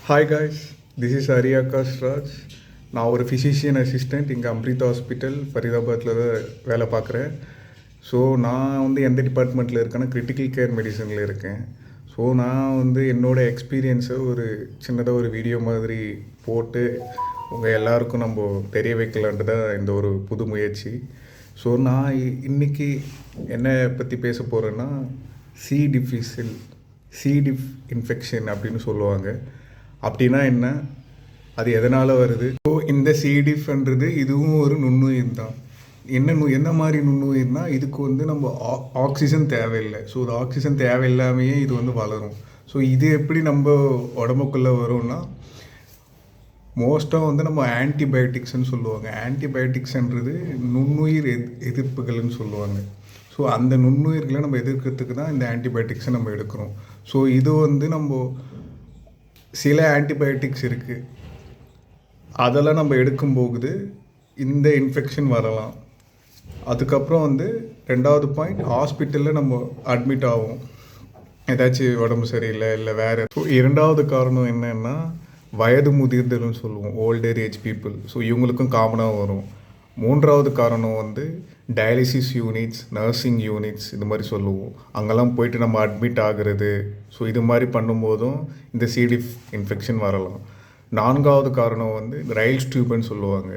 Hi guys, this is Ariakas Raj. நான் ஒரு physician assistant இங்கே அம்ரித் ஹாஸ்பிட்டல் ஃபரிதாபாத்தில் தான் வேலை பார்க்குறேன். ஸோ நான் எந்த டிபார்ட்மெண்ட்டில் இருக்கேன்னா கிரிட்டிக்கல் கேர் மெடிசனில் இருக்கேன். ஸோ நான் என்னோடய எக்ஸ்பீரியன்ஸை ஒரு சின்னதாக ஒரு வீடியோ மாதிரி போட்டு உங்கள் எல்லாருக்கும் நம்ம தெரிய வைக்கலான்ட்டு தான் இந்த ஒரு புது முயற்சி. ஸோ நான் இன்றைக்கி என்ன பற்றி பேச போகிறேன்னா சி டிஃப் இன்ஃபெக்ஷன் அப்படின்னு சொல்லுவாங்க. அப்படின்னா என்ன, அது எதனால் வருது? ஸோ இந்த சிடிஃப்ன்றது இதுவும் ஒரு நுண்ணுயிர் தான். என்ன மாதிரி நுண்ணுயிர்னால் இதுக்கு நம்ம ஆக்சிஜன் தேவையில்லை. ஸோ இது ஆக்சிஜன் தேவையில்லாமையே இது வளரும். ஸோ இது எப்படி நம்ம உடம்புக்குள்ளே வரும்னா மோஸ்ட்டாக நம்ம ஆன்டிபயோட்டிக்ஸ்ன்னு சொல்லுவாங்க. ஆன்டிபயோட்டிக்ஸ்ன்றது நுண்ணுயிர் எதிர்ப்புகள்னு சொல்லுவாங்க. ஸோ அந்த நுண்ணுயிர்களை நம்ம எதிர்க்கிறதுக்கு தான் இந்த ஆன்டிபயோட்டிக்ஸை நம்ம எடுக்கிறோம். ஸோ இது நம்ம சில ஆன்டிபயோட்டிக்ஸ் இருக்குது, அதெல்லாம் நம்ம எடுக்கும்போது இந்த இன்ஃபெக்ஷன் வரலாம். அதுக்கப்புறம் ரெண்டாவது பாயிண்ட், ஹாஸ்பிட்டலில் நம்ம அட்மிட் ஆகும் ஏதாச்சும் உடம்பு சரியில்லை இல்லை வேறு. ஸோ இரண்டாவது காரணம் என்னென்னா வயது முதிர்தல்னு சொல்லுவோம், ஓல்டர் ஏஜ் பீப்புள். ஸோ இவங்களுக்கும் காமனாக வரும். மூன்றாவது காரணம் டயாலிசிஸ் யூனிட்ஸ், நர்சிங் யூனிட்ஸ் இது மாதிரி சொல்லுவோம். அங்கெல்லாம் போயிட்டு நம்ம அட்மிட் ஆகிறது. ஸோ இது மாதிரி பண்ணும்போதும் இந்த சிடிஃப் இன்ஃபெக்ஷன் வரலாம். நான்காவது காரணம் ரயில்ஸ் டியூப்னு சொல்லுவாங்க.